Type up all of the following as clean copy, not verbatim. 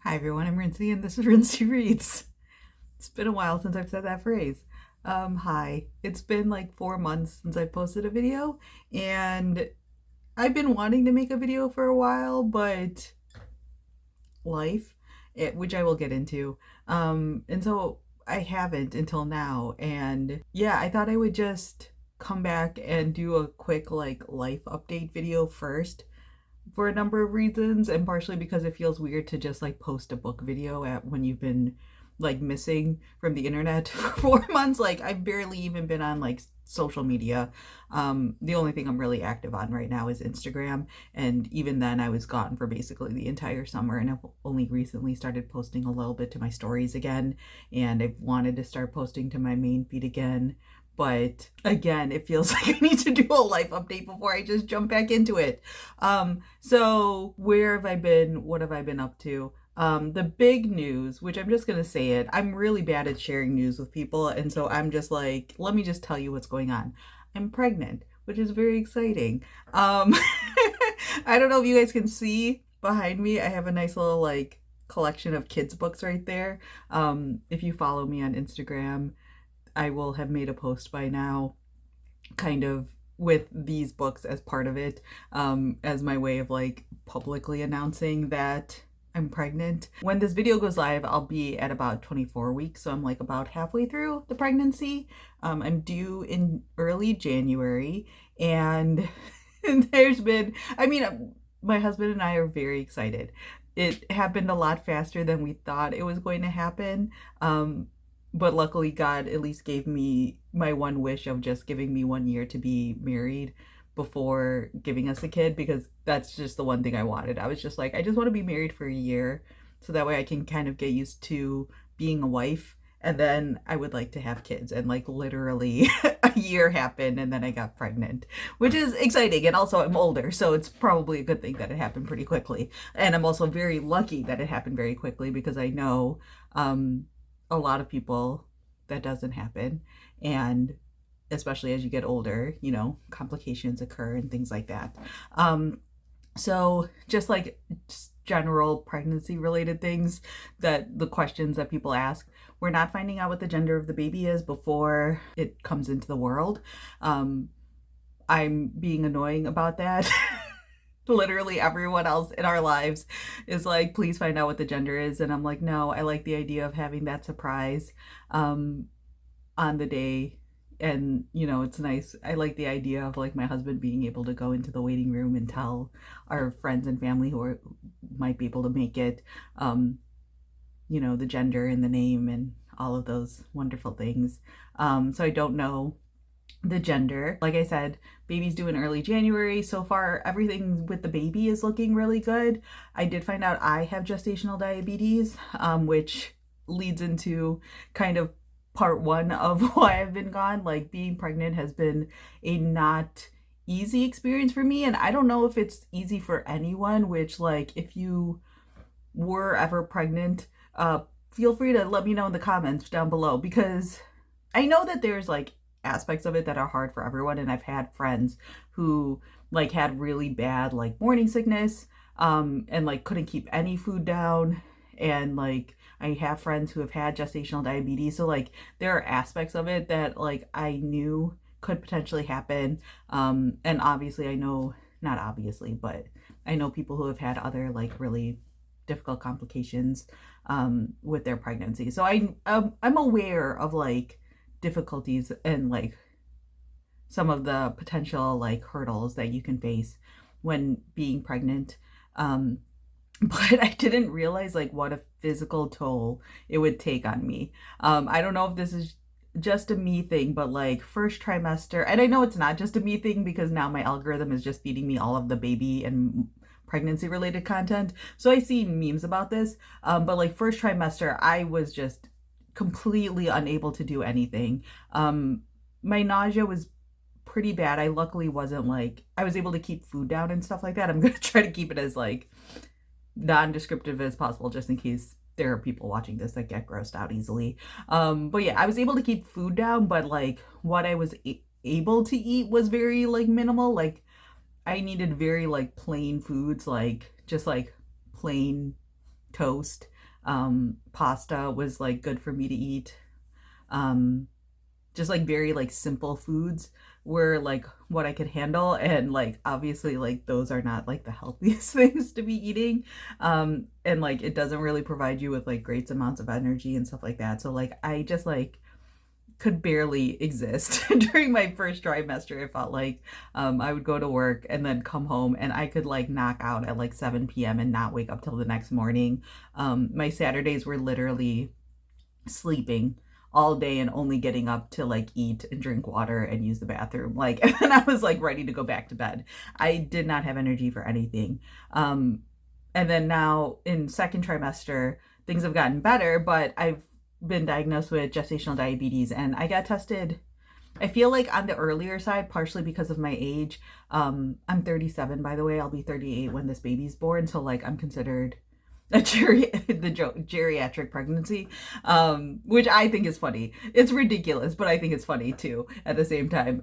Hi everyone, I'm Rincey and this is Rincey Reads. It's been a while since I've said that phrase. Hi. It's been like 4 months since I posted a video and I've been wanting to make a video for a while, but life, which I will get into. And so I haven't until now. And yeah, I thought I would just come back and do a quick like life update video first for a number of reasons, and partially because it feels weird to just like post a book video at when you've been like missing from the internet for 4 months. Like I've barely even been on like social media. The only thing I'm really active on right now is Instagram, and even then I was gone for basically the entire summer, and I've only recently started posting a little bit to my stories again, and I've wanted to start posting to my main feed again. But again, it feels like I need to do a life update before I just jump back into it. So where have I been? What have I been up to? The big news, which I'm just gonna say it, I'm really bad at sharing news with people, and so I'm just like, let me just tell you what's going on. I'm pregnant, which is very exciting. I don't know if you guys can see behind me. I have a nice little like collection of kids books right there. If you follow me on Instagram, I will have made a post by now, kind of with these books as part of it, as my way of like publicly announcing that I'm pregnant. When this video goes live, I'll be at about 24 weeks, so I'm like about halfway through the pregnancy. I'm due in early January, and there's been, I mean, my husband and I are very excited. It happened a lot faster than we thought it was going to happen. But luckily, God at least gave me my one wish of just giving me 1 year to be married before giving us a kid, because that's just the one thing I wanted. I was just like, I just want to be married for a year so that way I can kind of get used to being a wife. And then I would like to have kids. And like literally a year happened and then I got pregnant, which is exciting. And also I'm older, so it's probably a good thing that it happened pretty quickly. And I'm also very lucky that it happened very quickly, because I know a lot of people that doesn't happen. And especially as you get older, complications occur and things like that. So just like general pregnancy related things, that the questions that people ask, we're not finding out what the gender of the baby is before it comes into the world. I'm being annoying about that. Literally everyone else in our lives is like, please find out what the gender is. And I'm like, no, I like the idea of having that surprise on the day. And it's nice. I like the idea of like my husband being able to go into the waiting room and tell our friends and family who might be able to make it, the gender and the name and all of those wonderful things. So I don't know the gender. Like I said, baby's due in early January. So far, everything with the baby is looking really good. I did find out I have gestational diabetes, which leads into kind of part one of why I've been gone. Like, being pregnant has been a not easy experience for me, and I don't know if it's easy for anyone, which, like, if you were ever pregnant, feel free to let me know in the comments down below, because I know that there's like aspects of it that are hard for everyone, and I've had friends who like had really bad like morning sickness, and like couldn't keep any food down, and like I have friends who have had gestational diabetes, so like there are aspects of it that like I knew could potentially happen, and obviously I know, not obviously, but I know people who have had other like really difficult complications with their pregnancy. So I'm aware of like difficulties and like some of the potential like hurdles that you can face when being pregnant. But I didn't realize like what a physical toll it would take on me. I don't know if this is just a me thing, but like first trimester, and I know it's not just a me thing because now my algorithm is just feeding me all of the baby and pregnancy related content. So I see memes about this. But like first trimester, I was just completely unable to do anything. My nausea was pretty bad. I luckily wasn't like, I was able to keep food down and stuff like that. I'm going to try to keep it as like non-descriptive as possible, just in case there are people watching this that get grossed out easily. But yeah, I was able to keep food down, but like what I was able to eat was very like minimal. Like I needed very like plain foods, like just like plain toast, Pasta was like good for me to eat. Um, just like very like simple foods were like what I could handle, and like obviously like those are not like the healthiest things to be eating. And like it doesn't really provide you with like great amounts of energy and stuff like that. So like I just like could barely exist during my first trimester. It felt like I would go to work and then come home and I could like knock out at like 7 p.m. and not wake up till the next morning. My Saturdays were literally sleeping all day and only getting up to like eat and drink water and use the bathroom. Like, and I was like ready to go back to bed. I did not have energy for anything. And then now in second trimester, things have gotten better, but I've been diagnosed with gestational diabetes and I got tested. I feel like on the earlier side, partially because of my age. I'm 37, by the way. I'll be 38 when this baby's born. So like I'm considered a geriatric pregnancy, which I think is funny. It's ridiculous, but I think it's funny too at the same time.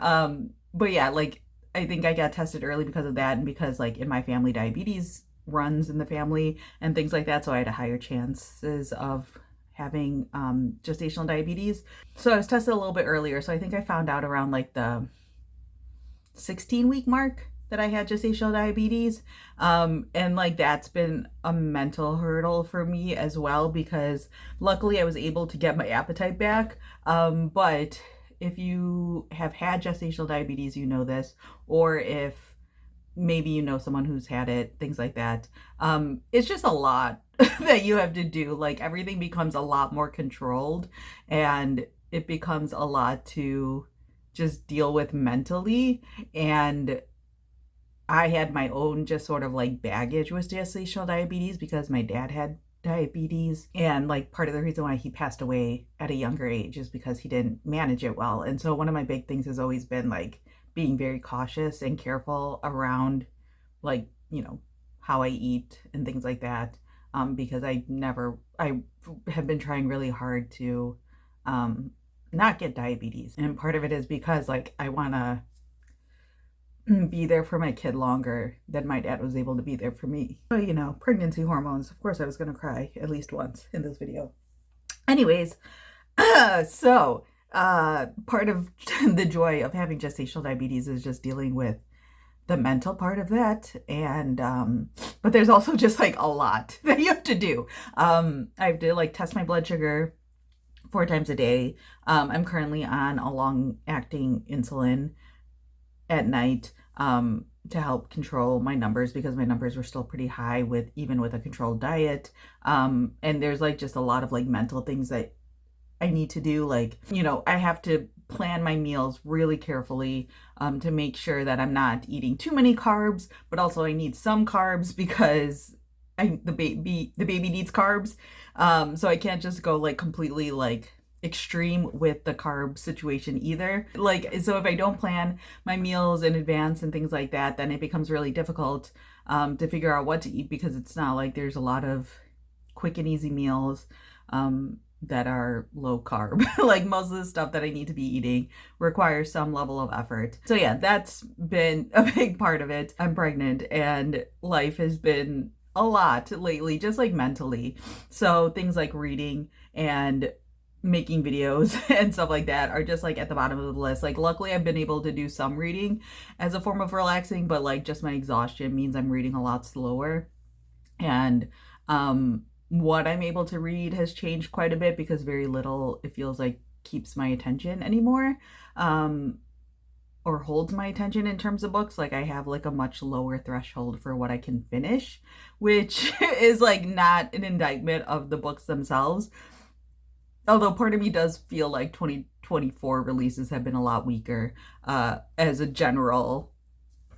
But yeah, like I think I got tested early because of that, and because like in my family, diabetes runs in the family and things like that. So I had a higher chances of having gestational diabetes. So I was tested a little bit earlier. So I think I found out around like the 16-week mark that I had gestational diabetes. And like that's been a mental hurdle for me as well, because luckily I was able to get my appetite back. But if you have had gestational diabetes, you know this, or if maybe you know someone who's had it, things like that. It's just a lot that you have to do. Like everything becomes a lot more controlled, and it becomes a lot to just deal with mentally. And I had my own just sort of like baggage with gestational diabetes because my dad had diabetes, and like part of the reason why he passed away at a younger age is because he didn't manage it well. And so one of my big things has always been like being very cautious and careful around like, you know, how I eat and things like that. Because I have been trying really hard to not get diabetes. And part of it is because like I want to be there for my kid longer than my dad was able to be there for me. But you know, pregnancy hormones, of course I was going to cry at least once in this video. Anyways, so part of the joy of having gestational diabetes is just dealing with the mental part of that. And but there's also just like a lot that you have to do. I have to like test my blood sugar 4 times a day. I'm currently on a long-acting insulin at night to help control my numbers, because my numbers were still pretty high with even with a controlled diet. And there's like just a lot of like mental things that I need to do. Like, you know, I have to plan my meals really carefully to make sure that I'm not eating too many carbs, but also I need some carbs because the baby needs carbs. So I can't just go like completely like extreme with the carb situation either. Like, so if I don't plan my meals in advance and things like that, then it becomes really difficult to figure out what to eat, because it's not like there's a lot of quick and easy meals that are low carb. Like most of the stuff that I need to be eating requires some level of effort. So yeah, that's been a big part of it. I'm pregnant and life has been a lot lately, just like mentally. So things like reading and making videos and stuff like that are just like at the bottom of the list. Like luckily I've been able to do some reading as a form of relaxing, but like just my exhaustion means I'm reading a lot slower. And what I'm able to read has changed quite a bit, because very little, it feels like, keeps my attention anymore, or holds my attention in terms of books. Like I have like a much lower threshold for what I can finish, which is like not an indictment of the books themselves. Although part of me does feel like 2024 releases have been a lot weaker as a general,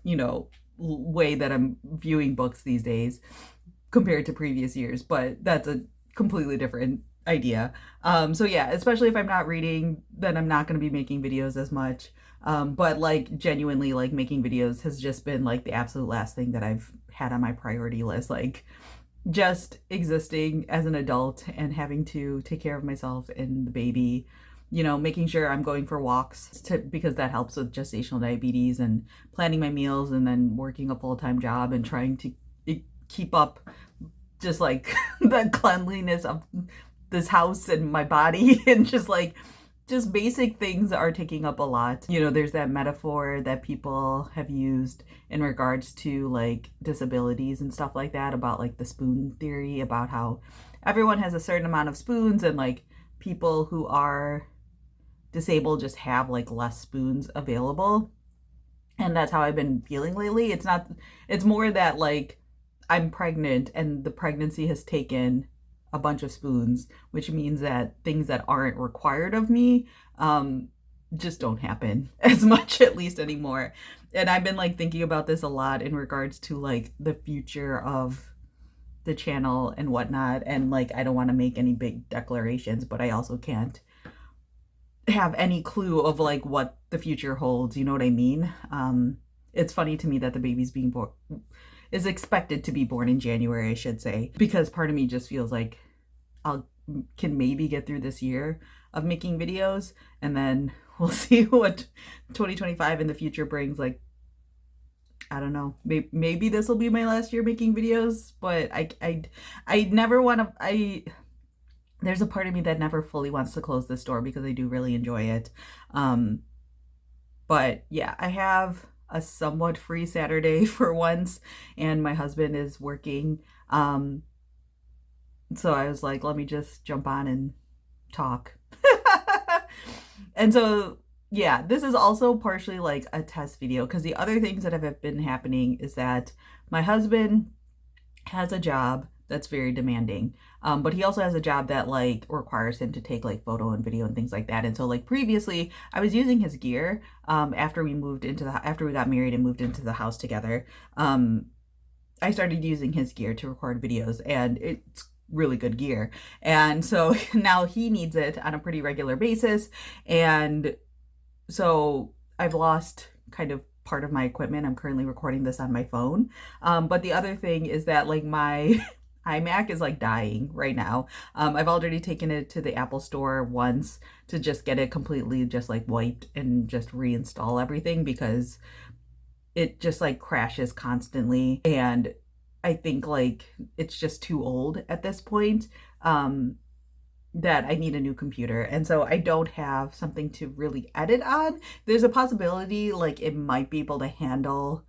you know, way that I'm viewing books these days compared to previous years, but that's a completely different idea. So yeah, especially if I'm not reading, then I'm not going to be making videos as much. But like genuinely, like making videos has just been like the absolute last thing that I've had on my priority list. Like just existing as an adult and having to take care of myself and the baby, you know, making sure I'm going for walks because that helps with gestational diabetes, and planning my meals, and then working a full-time job and trying to keep up just like the cleanliness of this house and my body and just basic things are taking up a lot. You know, there's that metaphor that people have used in regards to like disabilities and stuff like that about like the spoon theory, about how everyone has a certain amount of spoons and like people who are disabled just have like less spoons available. And that's how I've been feeling lately. It's more that like I'm pregnant and the pregnancy has taken a bunch of spoons, which means that things that aren't required of me just don't happen as much, at least anymore. And I've been like thinking about this a lot in regards to like the future of the channel and whatnot. And like, I don't want to make any big declarations, but I also can't have any clue of like what the future holds. You know what I mean? It's funny to me that the baby's being born is expected to be born in January, I should say, because part of me just feels like I'll can maybe get through this year of making videos, and then we'll see what 2025 in the future brings. Like, I don't know, maybe this will be my last year making videos, but I never want to. There's a part of me that never fully wants to close this door because I do really enjoy it. But yeah, I have a somewhat free Saturday for once, and my husband is working. So I was like, let me just jump on and talk. And so, yeah, this is also partially like a test video because the other things that have been happening is that my husband has a job that's very demanding. But he also has a job that like requires him to take like photo and video and things like that. And so like previously I was using his gear after we got married and moved into the house together. I started using his gear to record videos, and it's really good gear. And so now he needs it on a pretty regular basis. And so I've lost kind of part of my equipment. I'm currently recording this on my phone. But the other thing is that like my iMac is like dying right now. I've already taken it to the Apple store once to just get it completely just like wiped and just reinstall everything because it just like crashes constantly. And I think like it's just too old at this point. That I need a new computer. And so I don't have something to really edit on. There's a possibility like it might be able to handle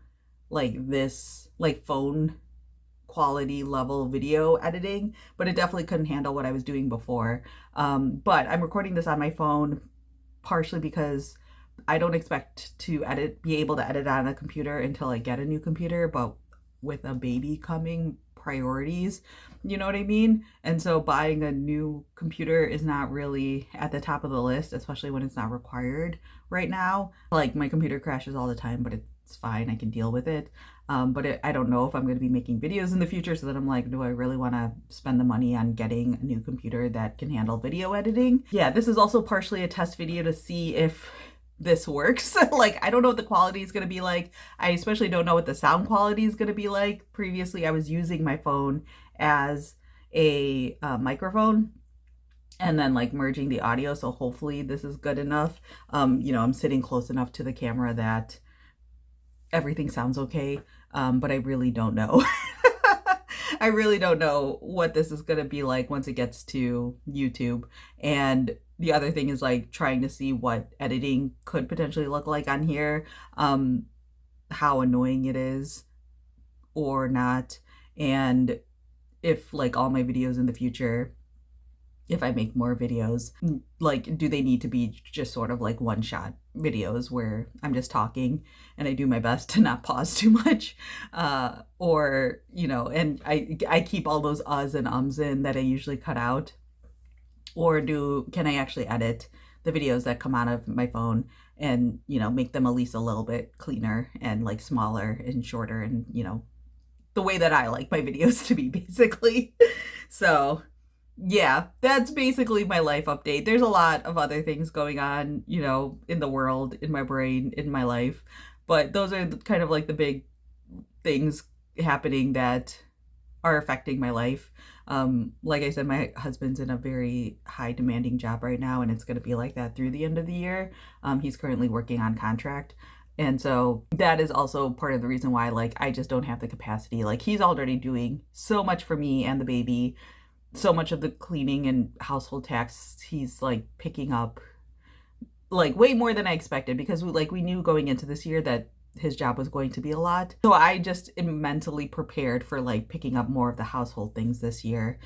like this like phone quality level video editing, but it definitely couldn't handle what I was doing before. But I'm recording this on my phone partially because I don't expect to be able to edit on a computer until I get a new computer, but with a baby coming, priorities, you know what I mean? And so buying a new computer is not really at the top of the list, especially when it's not required right now. Like my computer crashes all the time, but it's fine. I can deal with it. But I don't know if I'm going to be making videos in the future, so that I'm like, do I really want to spend the money on getting a new computer that can handle video editing? Yeah, this is also partially a test video to see if this works. Like, I don't know what the quality is going to be like. I especially don't know what the sound quality is going to be like. Previously, I was using my phone as a microphone and then like merging the audio. So hopefully this is good enough. You know, I'm sitting close enough to the camera that everything sounds okay. But I really don't know. I really don't know what this is going to be like once it gets to YouTube. And the other thing is like trying to see what editing could potentially look like on here, how annoying it is or not. And if like all my videos in the future, if I make more videos, like, do they need to be just sort of like one shot videos where I'm just talking and I do my best to not pause too much, or, you know, and I keep all those uhs and ums in that I usually cut out, or can I actually edit the videos that come out of my phone and, you know, make them at least a little bit cleaner and like smaller and shorter and, you know, the way that I like my videos to be, basically. So yeah, that's basically my life update. There's a lot of other things going on, you know, in the world, in my brain, in my life, but those are kind of like the big things happening that are affecting my life. Like I said, my husband's in a very high demanding job right now, and it's going to be like that through the end of the year. He's currently working on contract. And so that is also part of the reason why, like, I just don't have the capacity. Like, he's already doing so much for me and the baby, so much of the cleaning and household tasks he's like picking up, like way more than I expected, because we knew going into this year that his job was going to be a lot. So I just am mentally prepared for like picking up more of the household things this year.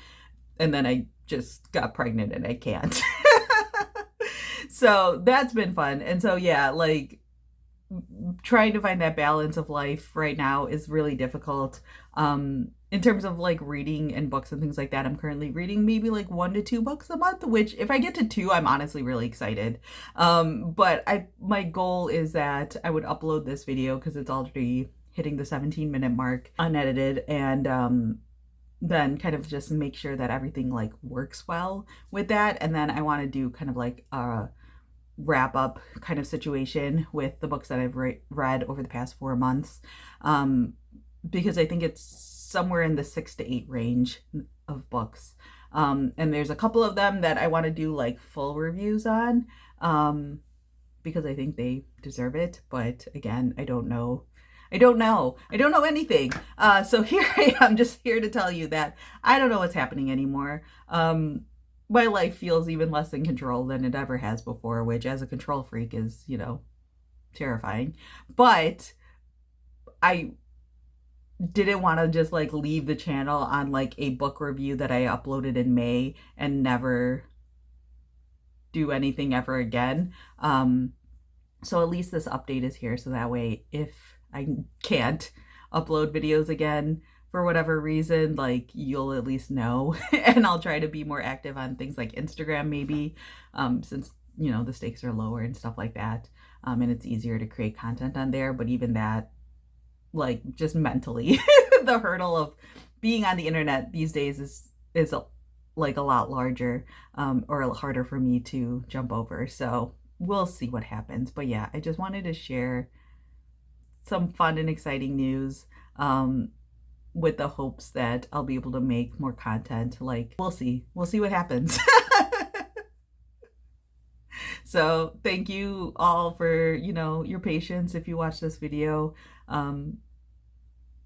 And then I just got pregnant and I can't. So that's been fun. And so yeah, like trying to find that balance of life right now is really difficult. In terms of like reading and books and things like that, I'm currently reading maybe like 1 to 2 books a month, which if I get to 2, I'm honestly really excited. But my goal is that I would upload this video because it's already hitting the 17-minute mark unedited, and then kind of just make sure that everything like works well with that. And then I want to do kind of like a wrap up kind of situation with the books that I've read over the past 4 months, because I think it's somewhere in the 6 to 8 range of books. And there's a couple of them that I want to do like full reviews on, because I think they deserve it. But again, I don't know anything. So here I am, just here to tell you that I don't know what's happening anymore. My life feels even less in control than it ever has before, which as a control freak is, terrifying. But I didn't want to just like leave the channel on like a book review that I uploaded in May and never do anything ever again. So at least this update is here, so that way if I can't upload videos again for whatever reason, like you'll at least know. And I'll try to be more active on things like Instagram maybe, since the stakes are lower and stuff like that, and it's easier to create content on there. But even that, like, just mentally the hurdle of being on the internet these days is like a lot larger, or harder for me to jump over. So we'll see what happens. But yeah, I just wanted to share some fun and exciting news, with the hopes that I'll be able to make more content. Like, we'll see what happens. So thank you all for, your patience if you watch this video,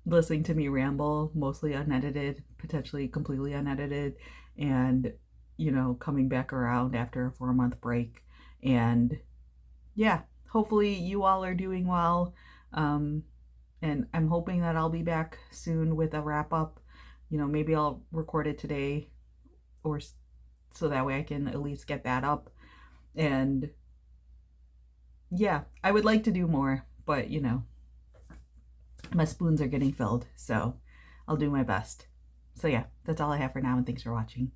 listening to me ramble, mostly unedited, potentially completely unedited, and, coming back around after a 4-month break. And yeah, hopefully you all are doing well. And I'm hoping that I'll be back soon with a wrap up. Maybe I'll record it today, or so that way I can at least get that up. And yeah, I would like to do more, but my spoons are getting filled, so I'll do my best. So yeah, that's all I have for now, and thanks for watching.